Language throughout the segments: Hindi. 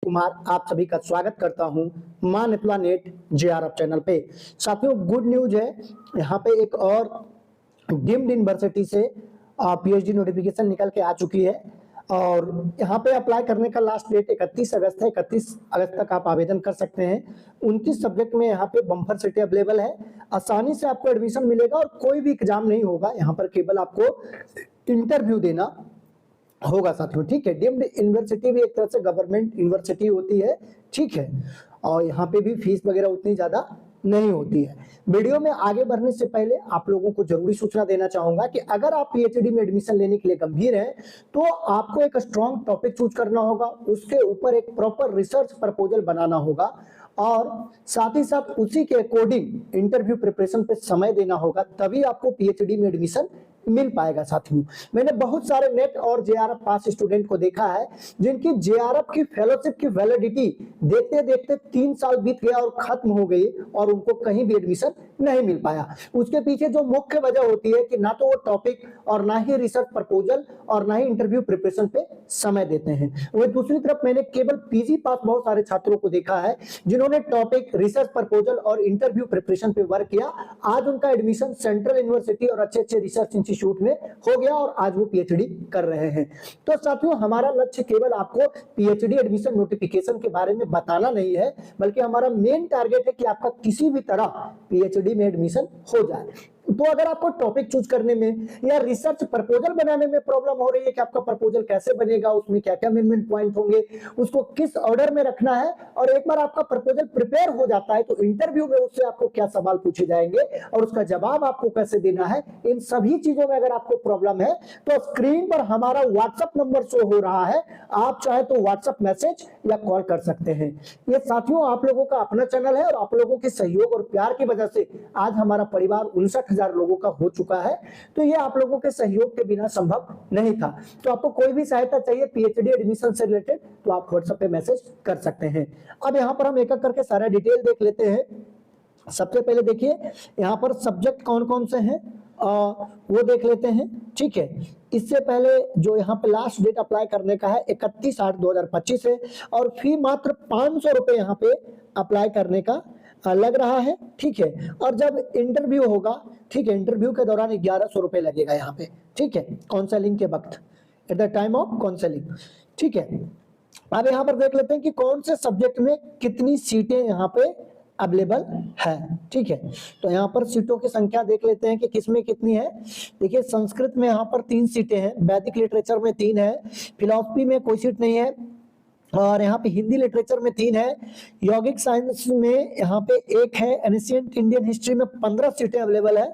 कुमार आप सभी का स्वागत करता हूं मानिपला नेट जेआरएफ चैनल पे। साथियों, गुड न्यूज है, यहाँ पे एक और डीम्ड यूनिवर्सिटी से पीएचडी नोटिफिकेशन निकल के आ चुकी है और यहाँ पे अप्लाई करने का लास्ट डेट 31 अगस्त है। 31 अगस्त तक आप आवेदन कर सकते हैं। 29 सब्जेक्ट में यहाँ पे बम्पर सीटें अवेलेबल है। आसानी से आपको एडमिशन मिलेगा और कोई भी एग्जाम नहीं होगा, यहाँ पर केवल आपको इंटरव्यू देना होगा साथियों। ठीक है, डीम्ड यूनिवर्सिटी भी एक तरह से गवर्नमेंट यूनिवर्सिटी होती है। ठीक है, और यहाँ पे भी फीस वगैरह उतनी ज्यादा नहीं होती है। वीडियो में आगे बढ़ने से पहले आप लोगों को जरूरी सूचना देना चाहूंगा कि अगर आप पीएचडी में एडमिशन लेने के लिए गंभीर हैं तो आपको एक स्ट्रॉन्ग टॉपिक चूज करना होगा, उसके ऊपर एक प्रॉपर रिसर्च प्रपोजल बनाना होगा और साथ ही साथ उसी के अकॉर्डिंग इंटरव्यू प्रिपरेशन पे समय देना होगा, तभी आपको पीएचडी में एडमिशन मिल पाएगा। साथियों, मैंने बहुत सारे नेट और जेआरएफ पास स्टूडेंट को देखा है जिनकी जेआरएफ की फेलोशिप की वैलिडिटी देखते देखते 3 साल बीत गया और खत्म हो गई और उनको कहीं भी एडमिशन नहीं मिल पाया। उसके पीछे जो मुख्य वजह होती है कि ना तो वो टॉपिक और ना ही रिसर्च प्रपोजल और ना ही इंटरव्यू प्रिपरेशन पे समय देते हैं। वही दूसरी तरफ मैंने केवल पीजी पास बहुत सारे छात्रों को देखा है जिन्होंने टॉपिक, रिसर्च प्रपोजल और इंटरव्यू प्रिपरेशन पे वर्क किया। आज उनका एडमिशन सेंट्रल यूनिवर्सिटी और अच्छे अच्छे रिसर्च इंस्टीट्यूट में हो गया और आज वो पीएचडी कर रहे हैं। तो साथियों, हमारा लक्ष्य केवल आपको पीएचडी एडमिशन नोटिफिकेशन के बारे में बताना नहीं है, बल्कि हमारा मेन टारगेट है कि आपका किसी भी तरह पीएचडी में एडमिशन हो जाए। तो अगर आपको टॉपिक चूज करने में या रिसर्च प्रपोजल बनाने में प्रॉब्लम हो रही है कि आपका प्रपोजल कैसे बनेगा, उसमें क्या क्या मेन पॉइंट होंगे, उसको किस ऑर्डर में रखना है, और एक बार आपका प्रपोजल प्रिपेयर हो जाता है तो इंटरव्यू में उससे आपको क्या सवाल पूछे जाएंगे और उसका जवाब आपको कैसे देना है, इन सभी चीजों में अगर आपको प्रॉब्लम है तो स्क्रीन पर हमारा व्हाट्सएप नंबर शो हो रहा है, आप चाहे तो व्हाट्सएप मैसेज या कॉल कर सकते हैं। ये साथियों आप लोगों का अपना चैनल है और आप लोगों के सहयोग और प्यार की वजह से आज हमारा परिवार 59,000 लोगों का हो चुका है। तो ये आप लोगों के सहयोग के बिना संभव नहीं था। तो आपको कोई भी सहायता चाहिए पीएचडी एडमिशन से रिलेटेड तो आप व्हाट्सएप पे मैसेज कर सकते हैं। अब यहाँ पर हम एक एक करके सारा डिटेल देख लेते हैं। सबसे पहले देखिए यहाँ पर सब्जेक्ट कौन कौन से हैं वो देख लेते हैं। ठीक है, इससे पहले जो यहाँ पे लास्ट डेट अप्लाई करने का है 31/8/2025 है और फी मात्र 500 रुपए यहाँ पे अप्लाई करने का लग रहा है। ठीक है, और जब इंटरव्यू होगा, ठीक है, इंटरव्यू के दौरान 1100 रुपए लगेगा यहाँ पे। ठीक है, काउंसलिंग के वक्त, at the time of counselling. ठीक है, अब यहाँ पर देख लेते हैं कि कौन से सब्जेक्ट में कितनी सीटें यहाँ पे अवेलेबल है। ठीक है, तो यहाँ पर सीटों की संख्या देख लेते हैं कि किसमें कितनी है। देखिए, संस्कृत में यहाँ पर 3 सीटें हैं, वैदिक लिटरेचर में 3 है, फिलॉसफी में कोई सीट नहीं है, और यहाँ पे हिंदी लिटरेचर में 3 है, यौगिक साइंस में यहाँ पे 1 है, एंशिएंट इंडियन हिस्ट्री में 15 सीटें अवेलेबल है,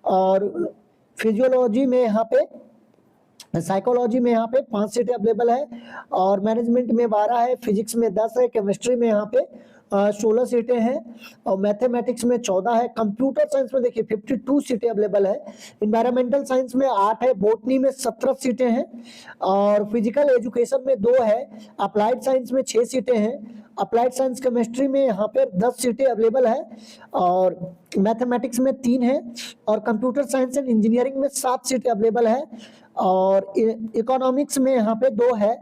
और फिजियोलॉजी में यहाँ पे, साइकोलॉजी में यहाँ पे 5 सीटें अवेलेबल है, और मैनेजमेंट में 12 है, फिजिक्स में 10 है, केमिस्ट्री में यहाँ पे 16 सीटें हैं, और मैथमेटिक्स में 14 है, कंप्यूटर साइंस में देखिए 52 सीटें अवेलेबल है, इन्वायरमेंटल साइंस में 8 है, बॉटनी में 17 सीटें हैं, और फिजिकल एजुकेशन में 2 है, अप्लाइड साइंस में 6 सीटें हैं, अप्लाइड साइंस केमिस्ट्री में यहाँ पे 10 सीटें अवेलेबल है, और मैथमेटिक्स में 3 है, और कंप्यूटर साइंस एंड इंजीनियरिंग में 7 सीटें अवेलेबल है, और इकोनॉमिक्स में यहाँ पे 2 है,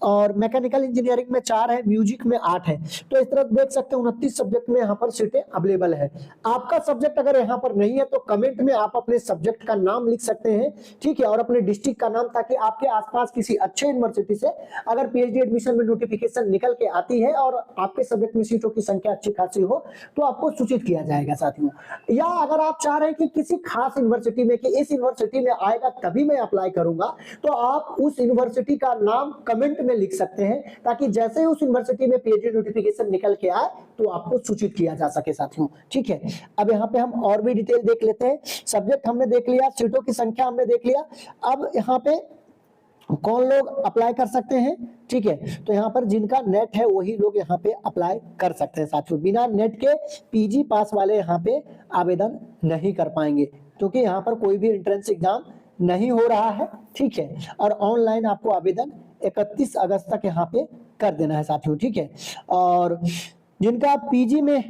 और मैकेनिकल इंजीनियरिंग में 4 है, म्यूजिक में 8 है। तो इस तरह देख सकते हैं 29 सब्जेक्ट में यहाँ पर सीटें अवेलेबल है। आपका सब्जेक्ट अगर यहाँ पर नहीं है तो कमेंट में आप अपने सब्जेक्ट का नाम लिख सकते हैं। ठीक है, और अपने डिस्ट्रिक्ट का नाम, ताकि आपके आसपास किसी अच्छे यूनिवर्सिटी से अगर पीएचडी एडमिशन में नोटिफिकेशन निकल के आती है और आपके सब्जेक्ट में सीटों की संख्या अच्छी खासी हो तो आपको सूचित किया जाएगा साथियों। या अगर आप चाह रहे हैं कि किसी खास यूनिवर्सिटी में, कि इस यूनिवर्सिटी में आएगा तभी मैं अप्लाई करूंगा, तो आप उस यूनिवर्सिटी का नाम कमेंट में लिख सकते हैं, ताकि जैसे ही उस यूनिवर्सिटी में पीएचडी नोटिफिकेशन निकल के आए तो आपको सूचित किया जा सके साथियों। ठीक है, अब यहाँ पे हम और भी डिटेल देख लेते हैं। सब्जेक्ट हमने देख लिया, सीटों की संख्या हमने देख लिया। अब यहाँ पे कौन लोग अप्लाई कर सकते हैं। ठीक है, तो यहाँ पर जिनका नेट है वही लोग यहाँ पे अप्लाई कर सकते हैं साथियों। बिना नेट के पीजी पास वाले यहाँ पे आवेदन नहीं कर पाएंगे, क्योंकि यहाँ पर कोई भी एंट्रेंस एग्जाम नहीं हो रहा है। ठीक है, और ऑनलाइन आपको आवेदन 31 अगस्त तक यहाँ पे कर देना है साथियों। ठीक है, और जिनका पीजी में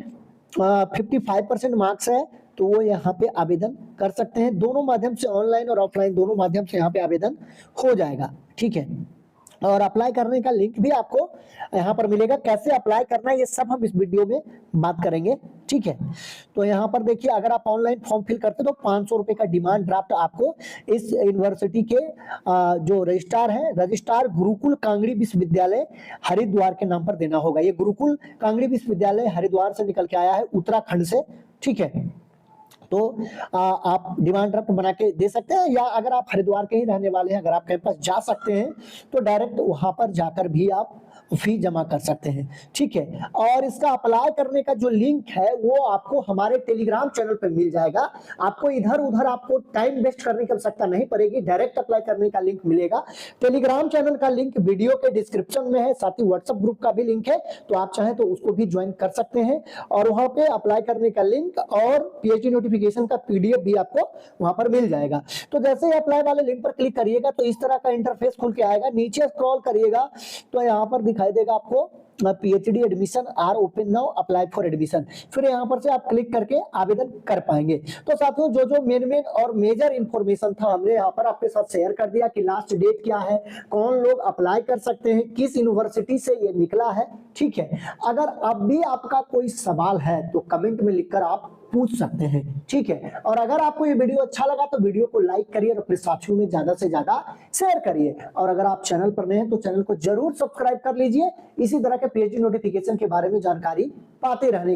55% मार्क्स है तो वो यहाँ पे आवेदन कर सकते हैं। दोनों माध्यम से, ऑनलाइन और ऑफलाइन दोनों माध्यम से यहाँ पे आवेदन हो जाएगा। ठीक है, और अप्लाई करने का लिंक भी आपको यहाँ पर मिलेगा। कैसे अप्लाई करना है ये सब हम इस वीडियो में बात करेंगे, ठीक है। तो यहाँ पर देखिए, अगर आप ऑनलाइन फॉर्म फिल करते तो 500 रुपए का डिमांड ड्राफ्ट आपको इस यूनिवर्सिटी के जो रजिस्ट्रार है, रजिस्ट्रार गुरुकुल कांगड़ी विश्वविद्यालय हरिद्वार के नाम पर देना होगा। ये गुरुकुल कांगड़ी विश्वविद्यालय हरिद्वार से निकल के आया है, उत्तराखंड से, ठीक है। तो आप डिमांड ड्राफ्ट बना के दे सकते हैं, या अगर आप हरिद्वार के ही रहने वाले हैं, अगर आप कैंपस जा सकते हैं तो डायरेक्ट वहां पर जाकर भी आप फी जमा कर सकते हैं, ठीक है। और इसका अप्लाई करने का जो लिंक है वो आपको हमारे टेलीग्राम चैनल पे मिल जाएगा। आपको इधर उधर आपको टाइम वेस्ट करने की आवश्यकता नहीं पड़ेगी, डायरेक्ट अप्लाई करने का लिंक मिलेगा। टेलीग्राम चैनल का लिंक वीडियो के डिस्क्रिप्शन में है, साथ ही व्हाट्सएप ग्रुप का भी लिंक है, तो आप चाहें तो उसको भी ज्वाइन कर सकते हैं। और वहां पे अप्लाई करने का लिंक और पीएचडी नोटिफिकेशन का पीडीएफ भी आपको वहां पर मिल जाएगा। तो जैसे ही अप्लाई वाले लिंक पर क्लिक करिएगा तो इस तरह का इंटरफेस खुल के आएगा। नीचे स्क्रॉल करिएगा तो यहाँ पर दिखाई देगा आपको PhD admission are open now, apply for admission. फिर यहाँ पर से आप क्लिक करके आवेदन कर पाएंगे। तो साथियों, जो जो मेन और मेजर इंफॉर्मेशन था हमने यहाँ पर आपके साथ शेयर कर दिया कि लास्ट डेट क्या है, कौन लोग अप्लाई कर सकते हैं, किस यूनिवर्सिटी से ये निकला है, ठीक है। अगर अब भी आपका कोई सवाल है तो कमेंट में लिखकर आप पूछ सकते हैं, ठीक है। और अगर आपको ये वीडियो अच्छा लगा तो वीडियो को लाइक करिए और अपने साथियों में ज्यादा से ज्यादा शेयर करिए। और अगर आप चैनल पर नए हैं तो चैनल को जरूर सब्सक्राइब कर लीजिए, इसी तरह के पीएचडी नोटिफिकेशन के बारे में जानकारी पाते रहने के